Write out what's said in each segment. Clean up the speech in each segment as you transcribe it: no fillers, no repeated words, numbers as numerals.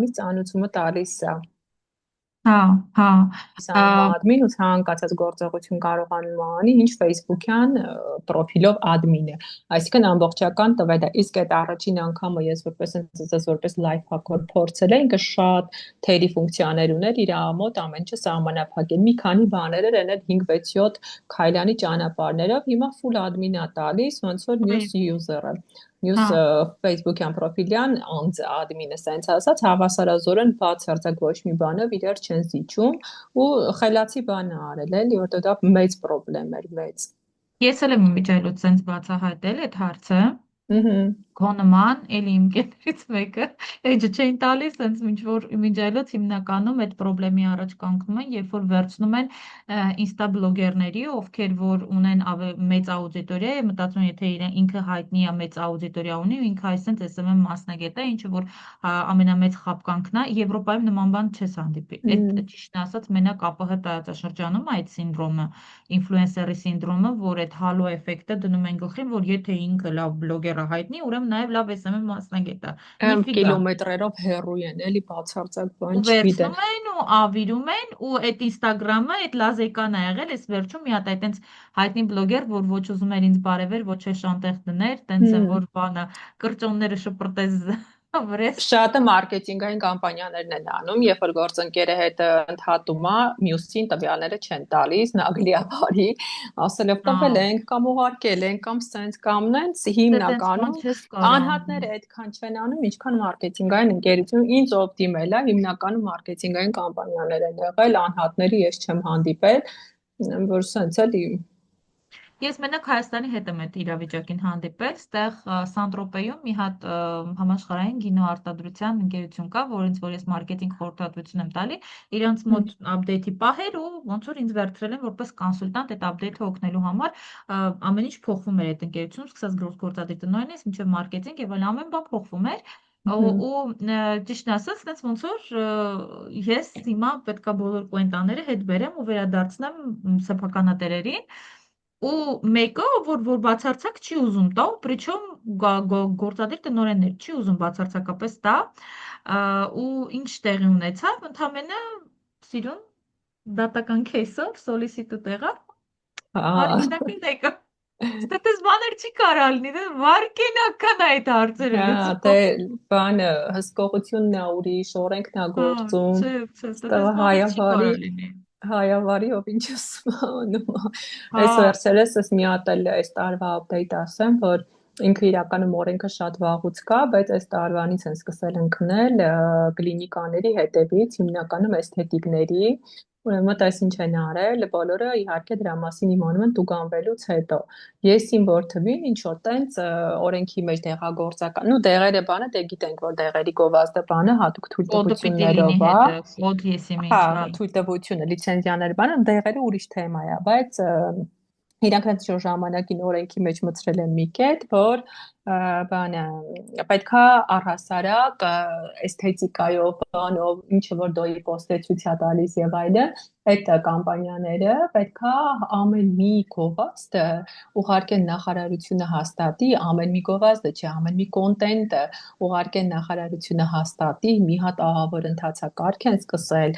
գալիս ծանուցումը տալիս է Հա, հա, admin ու ցանկացած գործողություն կարողանում է անի, ինչ Facebook-յան պրոֆիլով admin է։ Այսինքն ամբողջական տվել է։ Իսկ այդ առաջին անգամը ես որպես life hacker փորձել եմ, ինքը շատ թերի ֆունկցիաներ ուներ, իր մոտ ամեն ինչը սահմանափակել։ Մի քանի բաներ էր, այն 5-6-7 քայլանի ճանապարհներով, հիմա full admin-ա տալիս, ոնց որ ուրի, news user-ը։ Մյուս հա, Facebook-յան պրոֆիլյան անձ admin-ը սենց ասած հավասարազորեն բացարձակ ոչ մի բանով իրար չեն զիջում ու խելացի բան է արել էլի որտեղ դա մեծ խնդրեմ էր մեծ ես էլ եմ իմիջիայլոց սենց բացահայտել այդ հարցը, ըհը քո նման էլի իմ կետրից մեկը էջը չէին տալիս սենց ինչ որ իմիջիայլոց հիմնականում այդ խնդրեմի առաջ կանգնում են երբ որ վերցնում են ինստա բլոգերների ովքեր որ ունեն մեծ աուդիտորիա եւ մտածում են եթե ինքը հայտնի է մեծ աուդիտորիա ունի ու ինքը այսպես SMM մասնագետ է ինչը որ ամենամեծ խապկանքն է Եվրոպայում նման բան չես հանդիպի այդ ճիշտն ասած մենակ ԱՊՀ տարածաշրջանում է այդ սինդրոմը ինֆլուենսերի սինդրոմը որ այդ հալո էֆեկտը դնում են գլխին որ եթե ինքը լավ բլոգեր է հայտնի ուրեմն նաև լավ SMM մասնագետ է։ Նիֆիգա։ կիլոմետրերով հեռու են էլի բացարձակ Ու բան չգիտեն վերցնում են ու ավիրում են ու այդ Ինստագրամը այդ լազեկան ա եղել, էս վերջում մի հատ այտենց հայտնի բլոգեր, որ ոչ ուզում էր ինձ բարևեր, ոչ էլ շանտեղ դներ, տենց են որ բանը կրճոնները շպրտես վրես։ Շատը մարքեթինգային կամպանիաներն են անում, երբ որ գործընկերը հետ ընդհատում է, մյուսին տվյալները չեն տալիս, նագլիավարի, ասելով տվել Ահա, ենք կամ ուղարկել ենք կամ սենց կամ նենց դե տենց բան հիմնականում չես կարա անհատները այդքան չեն անում, ինչքան մարքեթինգային ընկերություն ինձ օպտիմել է, հիմնականում մարքեթինգային կամպանիաներ են եղել, անհատների ես չեմ հանդիպել, որ սենց էլի Ես մենակ Հայաստանի հետ եմ այդ իրավիճակին հանդիպել, ստեղ Սանտրոպեում մի հատ համաշխարհային գինոարտադրության ընկերություն կա, որից որ ես մարքեթինգ խորհրդատվություն եմ տալի, իրանց մոտ ապդեյթի պահեր ու ոնց որ ինձ վերցրել են որպես կոնսուլտանտ այդ ապդեյթը օգնելու համար, ամեն ինչ փոխվում էր այդ ընկերությունում, սկսած գործադիր տնօրենից մինչև մարքեթինգ եւ այլ ամեն բան փոխվում էր ու ճիշտն ասած, այնց ոնց որ ես հիմա պետքա բոլոր կուենտաները հետ բերեմ ու վերադարձնեմ սեփականատերերին ու մեկը, որ բացարձակ չի ուզում տա, ու պրիչոմ գործադիր տնօրեններ չի ուզում բացարձակապես տա, ու ինչ տեղի ունեցավ, ընդամենը սիրուն դատական քեյսով սոլիսիտուտ եղավ, հա հարիկնակին եկա։ Ստեպես բաներ չի կարա լինի, դե վարկենական է այդ հարցերը Հա, դե լուծում։ բանը հսկողությունն է ուրիշ, օրենքն է Հա, գործում, չէ, ստեղ ստեպես բաներ չի հայավարի, կարա լինի։ հայավարի ով ինչ անում։ Այս Հա, վերցերես ես մի հատ էլ այս տարվա update ասեմ, որ ինքը իրականում օրենքը շատ վաղուց կա, բայց այս տարվանից են սկսել ընկնել կլինիկաների հետևից, հիմնականում էսթետիկների, ուրեմն մտ այս ինչ են արել, բոլորը իհարկե դրա մասին իմանում են տուգանվելուց հետո։ Ես իմ որդվին ինչ որ տենց օրենքի մեջ դեղագործական, նու դեղերը բանը դե գիտենք որ դեղերի գովազդը բանը հատուկ կոդը պիտի լինի թույլտվություններով է, հետը, կոդ հա, եսիմինչ, հա։ թույլտվությունը, լիցենզիաները բանը դեղերը ուրիշ թեմա է, բայց իրանք հենց շո ժամանակին օրենքի մեջ մտցրել են մի կետ, որ բանը պետքա առհասարակ էսթետիկայով, բանով, ինչը որ դոյի պոստեցուցիա տալիս եւ այլն, այդ կամպանիաները պետքա ամեն մի գովազդը ուղարկեն նախարարությունը հաստատի, ամեն մի գովազդը չէ, ամեն մի կոնտենտը ուղարկեն նախարարությունը հաստատի, մի հատ ահավոր ընթացակարգ են սկսել,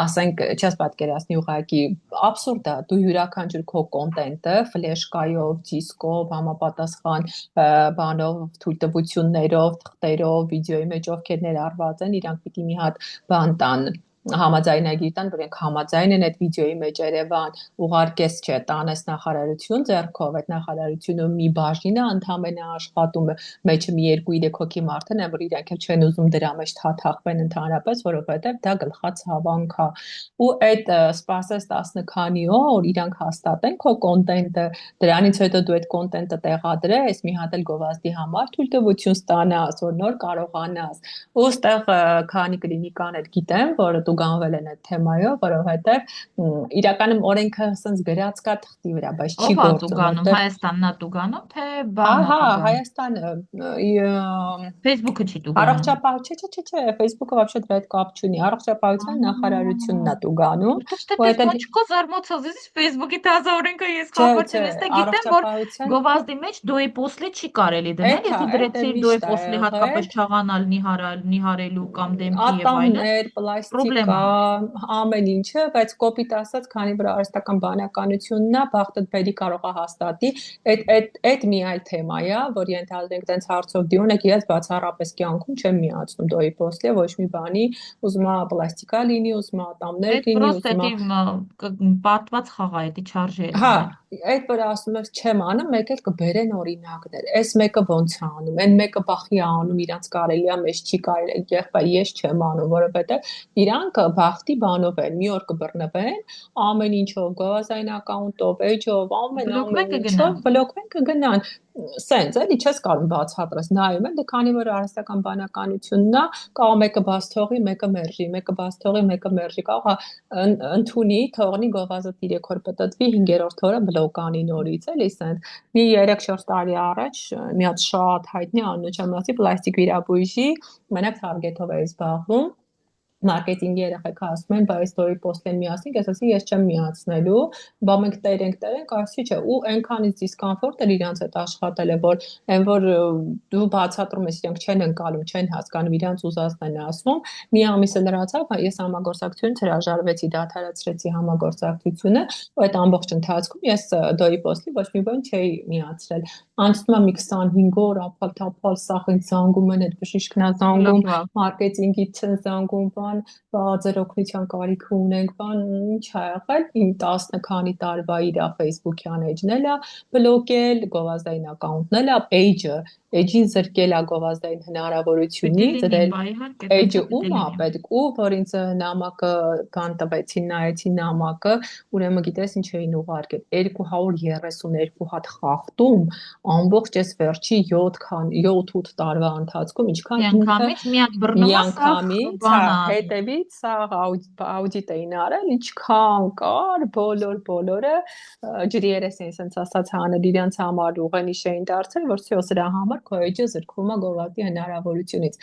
ասենք, չես պատկերացնի ուղղակի абսուրդ է, դու յուրաքանչյուր քո կոնտենտը ֆլեշկայով, դիսկով, համապատասխան բանով, թույլտվություններով, թղթերով, վիդեոյի մեջ ովքեր ներառված են, իրանք պիտի մի հատ բան տան համաձայնագիր տան, որ իրենք համաձայն են այդ վիդեոյի մեջ Երևան ուղարկես չէ, տանես նախարարություն ձեռքով, այդ նախարարությունը մի բաժին է ընդհանրապես աշխատում, մեջը մի 2-3 հոգի մարդ են, որ իրենք էլ չեն ուզում դրա մեջ թաթախվեն ընդհանրապես, որովհետև դա գլխաց հավանք է։ Ու այդ սպասես 10 քանի օր իրանք հաստատեն քո կոնտենտը, դրանից հետո դու այդ կոնտենտը տեղադրես, մի հատ էլ գովազդի համար թույլտվություն ստանաս, որ նոր կարողանաս։ Ու ստեղ քանի կլինիկաներ գիտեմ, որ պատուգանվել են այդ թեմայով, որովհետև իրականում օրենքը ասենց գրած կա թղթի վրա, բայց չի Ով ա գործում, տուգանում, որտեղ Հայաստանն ա տուգանում, թե հա, բանն ա հա, տուգանում, Հայաստանը Facebook-ը չի տուգանում։ Չէ, Facebook-ը вообще դրա հետ կապ չունի։ Առողջապահության նախարարությունն է տուգանում, Որտե՞ղ դες որովհետև ոչկո զարմացած ես Facebook-ի տազա օրենքը ես չէ, խաբար չէ, չեմ, ես գիտեմ, որ առողջապահության գովազդի մեջ դոյի պոսլի չի կարելի դնել, Էդ եթե է դրեցիր դոյի միշտ ա պոսլի հատկապես եղել, չաղանալ, նիհարելու կամ դեմքի եւ այլն, ատամներ, պլաստիկա, պրոբլեմա։ ամեն ինչը, բայց կոպիտ ասած, քանի որ արհեստական բանականությունն է, բախտդ բերի կարող է հաստատի, այդ մի այլ թեմա է, որ ենթադրենք տենց հարցով դիոն եք, ես բացառապես կյանքում չեմ միացնում դոյի պոստի, ոչ մի բանի, ուզում է պլաստիկա լինի, ուզում է ատամներ Այդ լինի, պրոստը ուզում է պատված խաղա է, դի չարժե էլ Հա, անել։ այդ որ ասում ես չեմ անում, մեկ էլ կբերեն օրինակներ։ Այս մեկը ոնց է անում, այն մեկը բախի է անում, իրանց կարելի է, մեզ չի կարելի, եղբայր ես չեմ անում, որովհետև իրանք բախտի բանով են, մի օր կբռնվեն, ամեն ինչով, գովազդային ակաունտով, էջով, Բլոկվեն ամեն կգնան։ ինչով բլոկվեն կգնան։ Սենց էլի չես կարող բացատրես, նայում են, դե քանի որ արհեստական բանականությունն է, կարող մեկը բաց թողի, մեկը մերժի, մեկը բաց թողի, մեկը մերժի, կարող է ընդունի, թողնի գովազդը 3 օր պատտվի, 5-րդ օրը բլոկանի նորից, էլի սենց։ Մի 3-4 տարի առաջ մի հատ շատ հայտնի անունը չեմ ասի, պլաստիկ վիրաբույժի, մենակ թարգեթով է զբաղվում մարքեթինգի երեխեքը ասում են, բայց դոյի պոստեն միացնի, ես ասի ես չեմ միացնելու, բա մենք տերենք, ասի չէ, ու այնքանից դիսկոմֆորտ էլ իրանց հետ աշխատել է, որ այն որ դու բացատրում ես, իրենք չեն ընկալում, չեն հասկանում, իրանց ուզածն են ասում, մի ամիսը լրացավ, ես համագործակցությունից հրաժարվեցի, դադարեցրեցի համագործակցությունը, ու այդ ամբողջ ընթացքում ես դոյի պոստի ոչ մի բան չէի միացրել։ Անցնում է մի 25 օր, ապալ-թափալ, սախ ինձ զանգում են, այդ բժիշկն է զանգում, Բլոկվա։ մարքեթինգից են զանգում, բան, ձեր օգնության կարիք ունենք, բան, ինչ ա եղել, իմ 10 քանի տարվա իր Facebook-յան էջն էլ է բլոկել, գովազդային ակաունտն էլ է, էջին զրկել է գովազդային Պիտի հնարավորությունից, լինի, դրել բա իհարկե, տենց էջը է պիտի ում է լինի։ պետք ու որ ինձ նամակը բան տվեցին, նայեցին նամակը, ուրեմն գիտես ինչ էին ուղարկել 232 հատ խախտում ամբողջ այս վերջի 7-8 տարվա ընթացքում ինչքան ինքը Միանգամից մի հատ բռնումա սաղ միանգամից, հա, բան ա արել։ հետևից սա աուդիտ էին արել, ինչքան կար, բոլորը ջրի երես էին sense ասած հանել իրենց համար ուղենիշ էին դարձել, որ սյո սրա համար քո էջը զրկվում է գովազդի հնարավորությունից։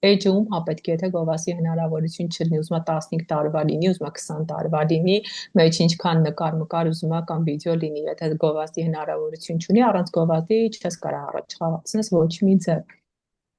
Էջը ում հա պետք է թե գովազդի հնարավորություն չլինի, ուզում է 15 տարվա լինի, ուզում է 20 տարվա լինի, մեջ ինչքան նկար ուզում է կամ վիդեո լինի, եթե գովազդի հնարավորություն չունի, առանց գովազդի չես կարող առաջ խաղացնես ոչ մի ձև։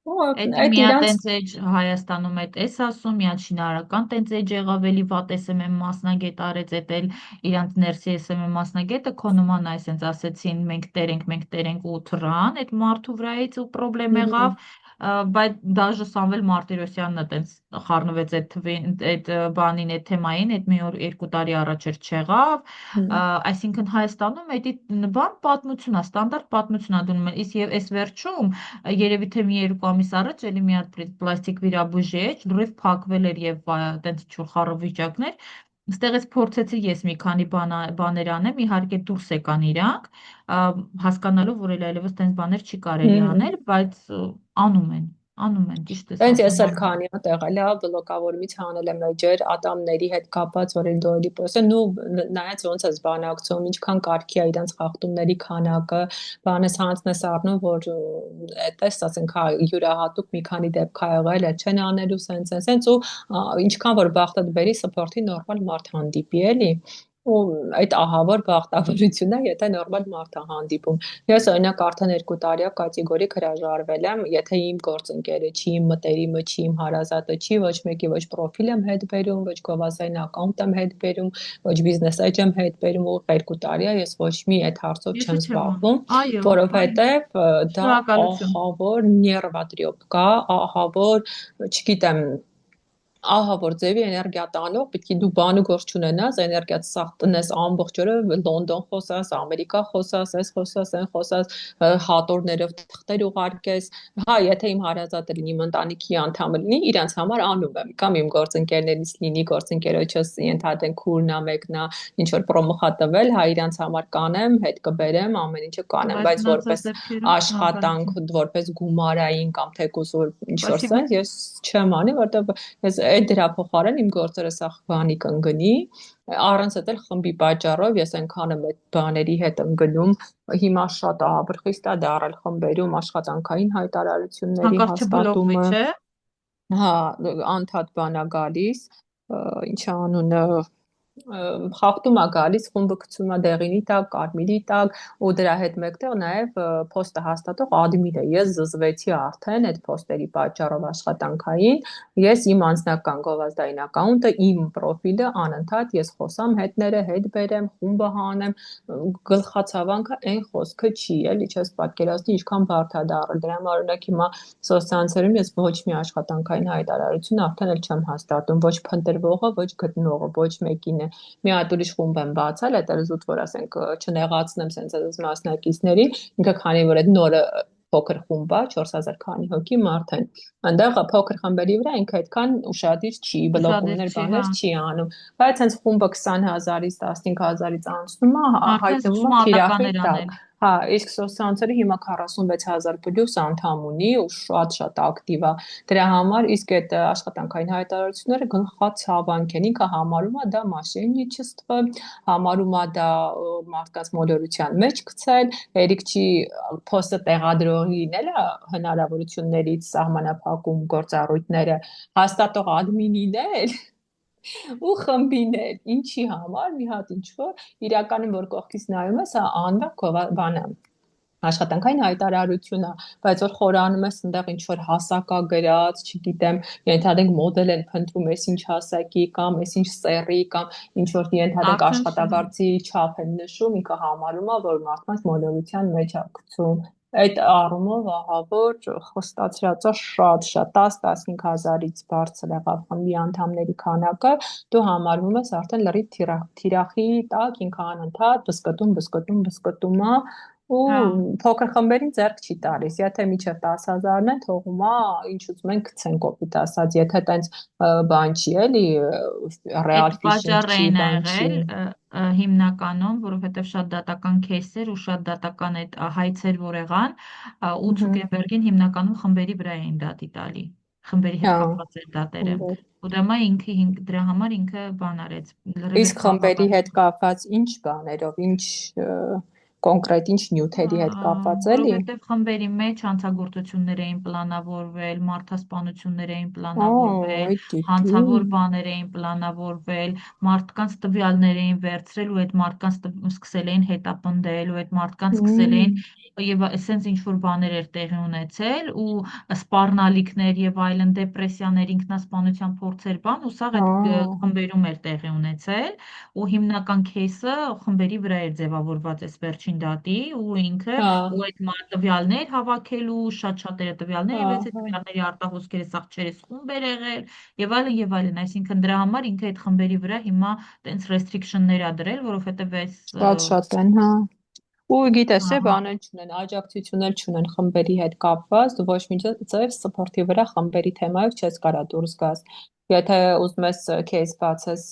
Էդ Այդ մի հատ իրանց տենց էջ Հայաստանում էդ էս ասում, մի հատ շինարարական տենց էջ եղավ, էլի վատ SMM մասնագետ արեց, էդ էլ իրանց ներսի SMM մասնագետը քո նման այ սենց ասեցին, մենք տերենք ու թռան, այդ մարդու վրայից ու պրոբլեմ եղավ, բայց դաժե Սամվել Մարտիրոսյանն է տենց խառնվեց այդ թվին, այդ բանին, այդ թեմային, այդ մի օր 2 տարի առաջ էր չեղավ, այսինքն Հայաստանում էդի բան պատմություն է, ստանդարտ պատմություն է դնում են, իսկ եւ այս վերջում երևի թե մի 2 ամիս առաջ էլի մի հատ պլաստիկ վիրաբույժի էջ լրիվ փակվել էր եւ տենց ինչ-որ խառը վիճակներ, Ստեղից փորձեցի ես մի քանի բաներ անեմ, իհարկե դուրս եկան իրանք, հասկանալով, որ էլ այլևս տենց բաներ չի կարելի հմ անել, բայց անում են, ճիշտ ես Տենց ես ասում, էլ անում են։ քանի հատ եղել է բլոկավորումից հանել եմ էջեր ատամների հետ կապված, որ էլ դոյլի պոսը նու նայած ոնց էս բանակցում, ինչքան կարգի է իրանց խախտումների քանակը, բանես հանձնես առնում, որ այդպես ասենք հա յուրահատուկ մի քանի դեպք ա եղել է, չեն անելու սենց ու ինչքան որ բախտը բերի սփորթի նորմալ մարդ հանդիպի էլի ու այդ ահավոր բախտավորություն է, եթե նորմալ մարդ է հանդիպում։ Ես օրինակ արդեն 2 տարի կատեգորիկ հրաժարվել եմ, եթե իմ գործընկերը չի, իմ մտերիմը չի, իմ հարազատը չի, ոչ մեկի ոչ պրոֆիլ եմ հետ բերում, ոչ գովազդային ակաունտ եմ հետ բերում, ոչ բիզնես էջ եմ հետ բերում, ու 2 տարի է ես ոչ մի այդ հարցով Եթե չեմ չեմ անում, զբաղվում, այո, որովհետև դա շնորհակալություն։ ահավոր ներվատրյոպ կա, ահավոր, չգիտեմ ահա որ ձևի էներգիա տանող, պետք է դու բան ու գործ չունենաս, էներգիադ սաղ տնես ամբողջ օրը Լոնդոն խոսաս, Ամերիկա խոսաս, այս խոսաս, այն խոսաս, հատորներով թղթեր ուղարկես։ Հա, եթե իմ հարազատը լինի, իմ ընտանիքի անդամը լինի, իրանց համար անում եմ, կամ իմ գործընկերներից լինի, գործընկերոջս ենթադրենք քուրնա մեկնա, ինչ որ պրոմոխա տվել, հա, իրանց համար կանեմ, հետ կբերեմ, ամեն ինչը կանեմ, Բայց բայց մնացած որպես դեպքերում աշխատանք, շնորհակալություն։ որպես գումարային կամ թեկուզ ինչ որ Спасибо։ sense ես չեմ անի, որտեղ ես այդ դրա փոխարեն իմ գործերը սա բանի կընկնի, առանց այդ էլ խմբի պատճառով ես այնքան եմ այդ բաների հետ ընկնում, հիմա շատ ահաբրխիստ է դարել խմբերում աշխատանքային հայտարարությունների Հանկարծ չբլոկվի, հաստատումը, չէ՞։ հա, անդադ բան է գալիս, ինչ անունը խախտում է գալիս, խումբը գցում է դեղինի տակ, կարմիրի տակ, ու դրա հետ մեկտեղ նաև փոստը հաստատող ադմինը։ Ես զզվեցի արդեն այդ փոստերի պատճառով աշխատանքային, ես իմ անձնական գովազդային ակաունտը, իմ պրոֆիլը անընդհատ ես խոսամ հետները, հետ բերեմ, խումբը հանեմ, գլխացավանքը այն խոսքը չի, էլի չես պատկերացնի ինչքան բարդ է դառել։ Դրա համար օրինակ հիմա սոցցանցերում ես ոչ մի աշխատանքային հայտարարություն արդեն էլ չեմ հաստատում, ոչ փնտրվողը, ոչ գտնողը, ոչ մեկին է։ Մի հատ ուրիշ խումբ եմ բացել, այդ էլ զուտ որ ասենք չնեղացնեմ սենց այս մասնակիցներին, ինքը քանի որ այդ նորը փոքր խումբ է, 4000 քանի հոգի մարդ են։ Այնտեղ փոքր խմբերի վրա ինքը այդքան ուշադիր չի, Ուշադիր բլոկումներ, չի, հա։ բաներ չի անում։ Բայց հենց խումբը 20000-ից 15000-ից անցնում է, Արդեն հայտնվում է սկսում թիրախի ատականներ տակ։ անել։ Հա, իսկ սոցցանցերը հիմա 46000 պլյուս անդամ ունի ու շատ ակտիվ է։ Դրա համար իսկ այդ աշխատանքային հայտարարությունները գլխացավանք են։ Ինքը համարում է դա մաշեննիչեստվը, համարում է դա մարդկանց մոլորության մեջ գցել, հերիք չի փոստը տեղադրողին էլ հնարավորություններից սահմանափակում գործառույթները հաստատող ադմինին էլ ու խմբին էլ, ինչի համար, մի հատ ինչ որ իրականում որ կողքից նայում ես, անվա բանը աշխատանքային հայտարարություն է, բայց որ խորանում ես այնտեղ ինչ որ հասակա գրած, չգիտեմ, ենթադրենք մոդել են փնտրում, ես ինչ հասակի կամ ես ինչ սեռի կամ ինչ որ ենթադրենք Արդեն աշխատավարձի չափ են նշում, ինքը համարում է, որ մարդկանց մոլորության մեջ է գցում։ Այդ առումով ահա որ խոստացրածը շատ 10-15 հազարից բարձր եղավ խմբի անդամների քանակը, դու համարվում ես արդեն լրիվ թիրախի տակ, ինքը անընդհատ բսկտում է ու հա։ փոքր խմբերին ձեռք չի տալիս։ Եթե միջև 10000-ն է, թողում է, ինչ ուզում են գցեն կոպիտ ասած, եթե տենց բան չի, էլի Այդ ռեալ ֆիշինգ պատճառը չի, են բան չի։ եղել հիմնականում, որովհետև շատ դատական кейսեր ու շատ դատական այդ հայցեր, որ եղան, ու Ցուկերբերգին հիմնականում խմբերի վրա էին դատի տալի, խմբերի հետ Հա, կապված էր դատերը։ խմբեր։ Ու դրա համար ինքը բան արեց, լրիվ Իսկ այդ խմբերի կապակցը։ հետ կապված ինչ բաներով, ինչ կոնկրետ ինչ նյութերի հետ կապված էլի։ Որովհետև խմբերի մեջ հանցագործություններ էին պլանավորվել, մարդասպանություններ էին Ո, պլանավորվել, այդ դիտի։ հանցավոր բաներ էին պլանավորվել, մարդկանց տվյալներ էին վերցրել ու այդ մարդկանց սկսել էին հետապնդել ու այդ մարդկանց սկսել էին եւ այսենց ինչ որ բաներ էր տեղի ունեցել ու սպառնալիքներ եւ այլն դեպրեսիաներ, ինքնասպանության փորձեր, բան ու սա այդ խմբերում էր տեղի ունեցել ու հիմնական кейսը խմբերի վրա էր ձևավորված այս վերջին դատի ու ինքը Հա, ու այդ տվյալներ հավաքելու շատ-շատերը տվյալներ հա, եւ այս հա։ տվյալների արտահոսքերը սաղ խումբ էր եղել եւ այլն, այսինքն դրա համար ինքը այդ խմբերի վրա հիմա տենց restriction-ներ ա դրել, որովհետեւ այս Շատ են, հա։ Ու գիտես, չէ, ահա, բաներ չունեն, աջակցություն էլ չունեն խմբերի հետ կապված, դու ոչ մի ձև սփորթի վրա խմբերի թեմայով չես կարա դուրս գաս։ Եթե ուզում ես case բացես,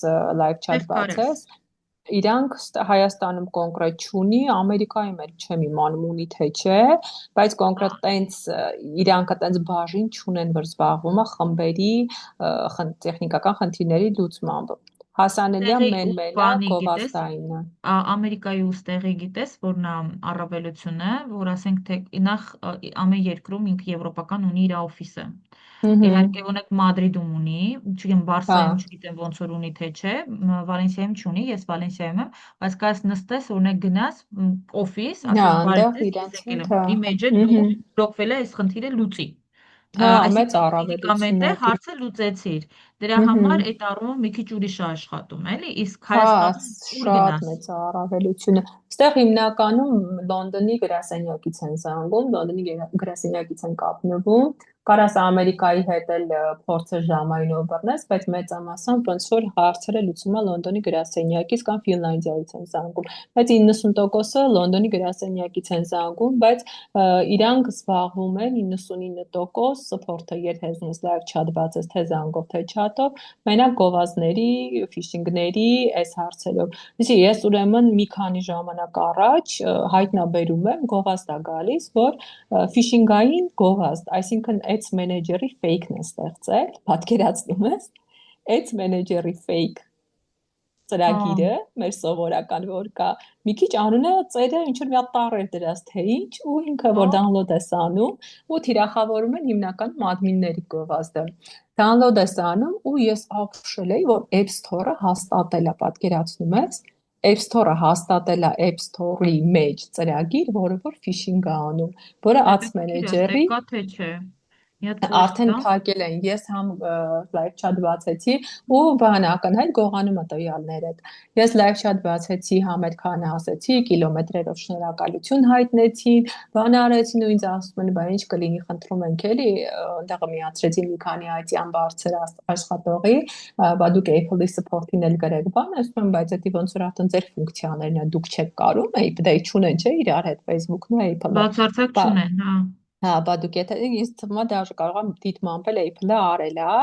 live chat չես կարես։ բացես, իրանք Հայաստանում կոնկրետ չունի, Ամերիկայում էլ չեմ իմանում ունի թե չէ, բայց կոնկրետ տենց իրանք տենց բաժին չունեն, որ զբաղվում է խմբերի տեխնիկական խնդիրների լուծմամբ։ Հասանելիա Տեղի ու մեն-մենա բանի գիտես, գովազդայինը։ Ամերիկայի ու ստեղի գիտես, որն է առավելությունը, որ ասենք թե նախ ամեն երկրում ինքը եվրոպական ունի իր օֆիսը։ Իհարկե ունեք Մադրիդում ունի, չգիտեմ Հա, Բարսայում չգիտեմ ոնց որ ունի թե չէ, Վալենսիայում չունի, ես Վալենսիայում եմ, բայց կայս նստես օրինակ գնաս օֆիս, հա, ասես բարի այնտեղ ձեզ, ես իրանց եկել հետ, եմ, հա։ image դու բլոկվել է այս խնդիրը լուծի։ Հա, մեծ Այսինքն առավելություն ֆիզիկamente է դի։ հարցը լուծեցիր։ Դրա համար այդ առումով մի քիչ ուրիշ է աշխատում, էլի, իսկ Հա, Հայաստանում ուր շատ գնաս։ մեծ առավելություն է։ Այստեղ հիմնականում Լոնդոնի գրասենյակից են զանգում, Լոնդոնի գրասենյակից են կապնվում։ Կարաս Ամերիկայի հետ էլ փորձը ժամայնով բռնես, բայց մեծամասամբ ոնց որ հարցերը լուծում է Լոնդոնի գրասենյակից կամ Ֆինլանդիայից են զանգում։ Բայց 90%-ը Լոնդոնի գրասենյակից են զանգում, բայց իրանք զբաղվում են 99% support-ը երթեզնես live chat բացես թե զանգով թե chat-ով, մենակ գովազդների, ֆիշինգների այս հարցերով։ Իսկ ես ուրեմն մի քանի ժամանակ առաջ հայտնաբերում եմ գովազդ է գալիս, որ ֆիշինգային գովազդ, այսինքն ads manager-ի fake-ն է ստեղծել, պատկերացնում ես։ Ads Manager-ի fake ծրագիրը, մեր սովորական որ կա, մի քիչ անունը ծերը ինչ որ մի հատ տառ էր դրած թե ինչ, ու ինքը որ download ես անում, ու թիրախավորում են հիմնականում admin-ների գովազդը։ Download ես անում, ու ես ապշել էի, որ App Store-ը հաստատել է, պատկերացնում ես, App Store-ը հաստատել է App Store-ի մեջ ծրագիր, որը որ phishing է անում, որը Ads Manager-ի կա թե չէ։ Արդեն փակել են, ես համ live chat բացեցի ու բան ակնհայտ գողանում է տվյալներդ։ Ես live chat բացեցի, համ այդքան ասեցի, կիլոմետրերով շնորհակալություն հայտնեցին, բան արեցին ու ինձ ասում են, բա ինչ կլինի, խնդրում ենք էլի, այնտեղ միացրեցի մի քանի IT-յան բարձր աշխատողի, բա դուք Apple-ի support-ին էլ գրեք, բան, ասում եմ, բայց դա ոնց որ արդեն ձեր ֆունկցիաներն է, դուք չեք կարում, դե չունեն չէ իրար հետ Facebook-ն ու Apple-ը։ Բացարձակ չունեն, հա։ Հա, բա դուք եթե ինձ թվում է դաժե կարող եմ դիտմամպել Apple-ը արել է,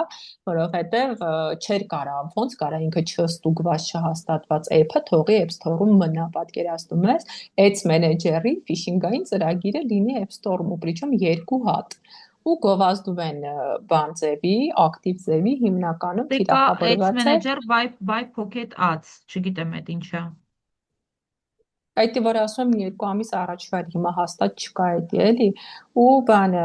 որովհետև չէր կարա, ոնց կարա ինքը չստուգված չհաստատված app-ը թողի App Store-ում մնա, պատկերացնում ես, Ads Manager-ի phishing-ային ծրագիրը լինի App Store-ում, ու причем երկու հատ ու գովազդում են բան ձևի, ակտիվ ձևի հիմնականում թիրախավորված է Ads Manager by Pocket Ads, չգիտեմ այդ ինչա։ Այդ որ ասում եմ 2 ամիս առաջվա հիմա հաստատ չկա էդի էլի ու բանը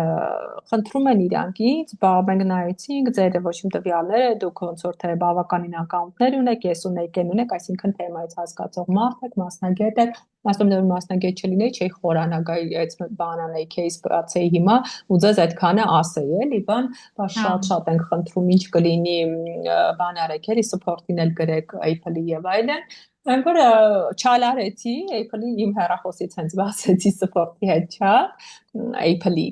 խնդրում են իրանք ինձ մենք նայեցինք ձերը ոչ իմ տվյալները դուք ոնց որ թե բավականին ակաունտներ ունեք ես ունեք այսինքն թեմայից հասկացող մարդ եք մասնագետ եք ասում եմ մասնագետ չլինեի չէի խորանագայի այդ բանանեի кейս բացեի հիմա ու ձեզ այդքանը ասեի էլի բան շատ ենք խնդրում ինչ կլինի բան արեք էլի support-ին էլ գրեք Apple-ի եւ այլն Այն որ չալարեցի Apple-ի իմ հեռախոսից հենց բացեցի support-ի հետ chat Apple-ի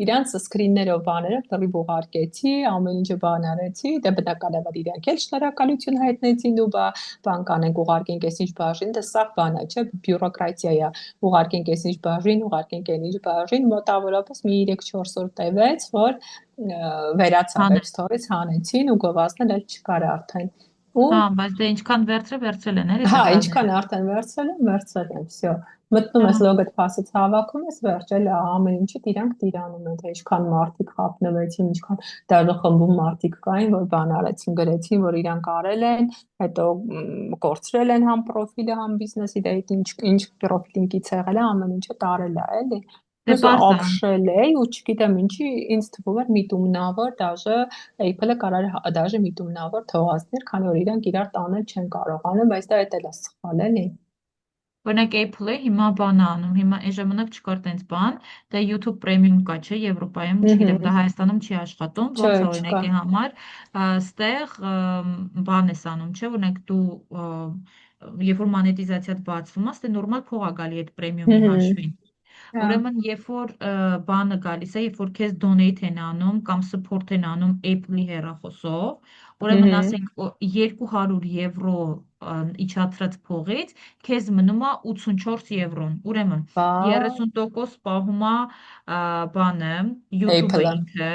իրանց սկրիններով բաներով դրի ուղարկեցի ամեն ինչը բան արեցի դե բնականաբար որ իրանք էլ շնորհակալություն հայտնեցին ու բան կանենք ուղարկենք այսինչ բաժին դա սա բան է չէ բյուրոկրատիա է ուղարկենք այսինչ բաժին ուղարկենք այնինչ բաժին մոտավորապես մի 3-4 օր տևեց որ վերացավ App Store-ից հանեցին ու գովազդնել էլ չկար արդեն Հա, բայց դե ինչքան վերցրել են էլի Հա, ինչքան արդեն վերցրել եմ, всё։ Մտնում ես լոգոդ փասից հավաքում ես, վերջել ամեն ինչը իրանք տիրանում են, թե ինչքան մարդիկ խափնվեցին, ինչքան դառը խմբում մարդիկ կային, որ բան արեցին, գրեցին, որ իրանք արել են, հետո կորցրել են համ պրոֆիլը, համ բիզնեսի, դա ինչ պրոֆիլինգից եղել է, ամեն ինչը տարել է, էլի։ Ես ապշել էի ու չգիտեմ ինչի ինձ թվում էր միտումնավոր դաժե Apple-ը կարար դաժե միտումնավոր թողածներ, քանի որ իրանք իրար տանել չեն կարողանում, բայց դա էլ է սխալ էլի։ Օրինակ Apple-ը հիմա բան է անում, հիմա այն ժամանակ չկար տենց բան, դա YouTube Premium կա, չէ, Եվրոպայում, չգիտեմ, դա Հայաստանում չի աշխատում, ոնց է օրինակի համար, ստեղ բան ես անում, չէ, օրինակ դու երբ որ մոնետիզացիադ բացվում է, ստե նորմալ փող է գալի այդ պրեմիումի հաշվին։ Ուրեմն, երբ որ բանը գալիս է, երբ որ քեզ donate են անում կամ support են անում Apple-ի հեռախոսով, ուրեմն ասենք 200 եվրո իջացրած փողից, քեզ մնում է 84 եվրոն։ Ուրեմն, 30% պահում է բանը YouTube-ը ինքը,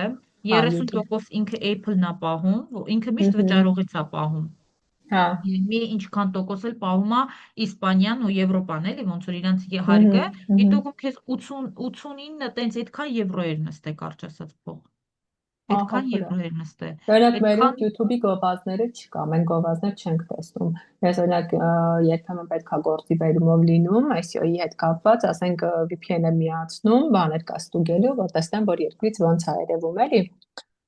30% ինքը Apple-ն է պահում, ինքը միշտ վճարողից է պահում։ Հա։ Մի ինչքան տոկոս էլ պահում է Իսպանիան ու Եվրոպան էլի ոնց որ իրանց հարկը, դիտողում քեզ 89 տենց այդքան եվրոեր նստե կարճ ասած փող։ Այդքան եվրոեր նստե։ Օրինակ մեր YouTube-ի գովազդները չկա, մենք գովազդներ չենք տեսնում։ Ես օրինակ երբեմն պետքա գործի բերումով լինում, SEO-ի հետ կապված, ասենք VPN-ը միացնում, բաներ կա ստուգելու, որ տեսնեմ, որ երկրից ոնց է երևում էլի։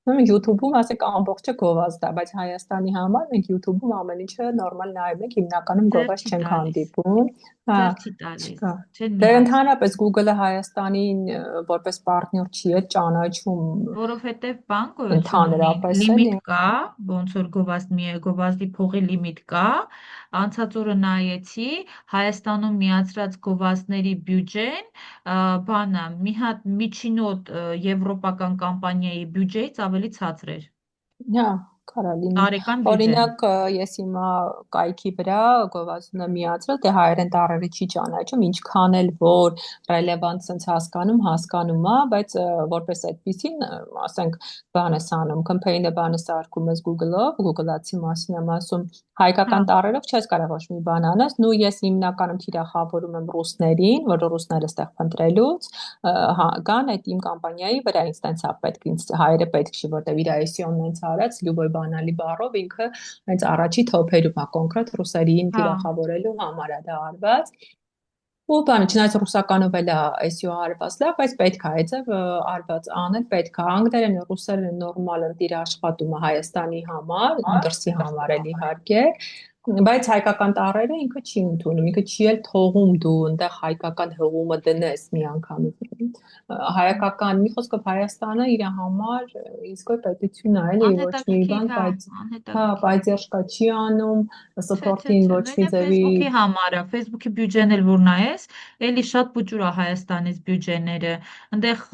YouTube-ում ասեք ամբողջը գովազդ է, բայց Հայաստանի համար մենք YouTube-ում ամեն ինչը նորմալ նայում ենք, հիմնականում գովազդ չենք հանդիպում։ Ձեռքի տալիս։ Դե ընդհանրապես Google-ը Հայաստանին որպես պարտներ չի է ճանաչում։ Որովհետև բան գոյություն լիմիտ կա, ոնց որ գովազդի փողի լիմիտ կա, անցած օրը նայեցի Հայաստանում միացրած գովազդների բյուջեն, բանը մի հատ միջինոտ եվրոպական կամպանիայի բյուջեից ավելի ցածր էր։ Հա, կարա լինի։ Օրինակ ես հիմա կայքի վրա գովազդն եմ միացրել, դե հայերեն տառերը չի ճանաչում, ինչքան էլ որ ռելևանտ sense հասկանում է, բայց որպես այդպեսին, ասենք, բան ես անում, campaign-ը բանը սարքում ես Google-ով, Google-ացի մասին եմ ասում, հայկական տառերով չես կարող ոչ մի բան անես, նու ես հիմնականում թիրախավորում եմ ռուսներին, որ ռուսները ստեղ փնտրելուց, գան այդ իմ կամպանիայի վրա ինձ տենց է պետք, ինձ հայերը պետք չի, որտեղ իր SEO-ն հենց արած, լյուբոյ բանալի բառով ինքը հենց առաջի թոփերում է կոնկրետ ռուսերին Հա, թիրախավորելու համար է դա արված։ Ու բանը, չնայած ռուսականով էլ է SEO արված լավ, բայց պետք է այդ ձև արված անել, պետք է անգլերենը, ռուսերենը նորմալ ընդ իր աշխատումը Հայաստանի համար, դրսի համար էլ իհարկե, բայց հայկական տառերը ինքը չի ընդունում, ինքը չի էլ թողում դու այնտեղ հայկական հղումը դնես մի անգամ։ Հայկական, մի խոսքով Հայաստանը իր համար իսկոյ պետություն է, էլի ոչ մի անհետաքրքիր, բան, հա, բայց հա, անհետաքրքիր։ պայծերշկա չի անում, սփորթին Չէ, ոչ մի մենակ ձևի Facebook-ի համար է, Facebook-ի բյուջեն էլ որ նայես, էլի շատ փոճուր է Հայաստանից բյուջեները։ Այնտեղ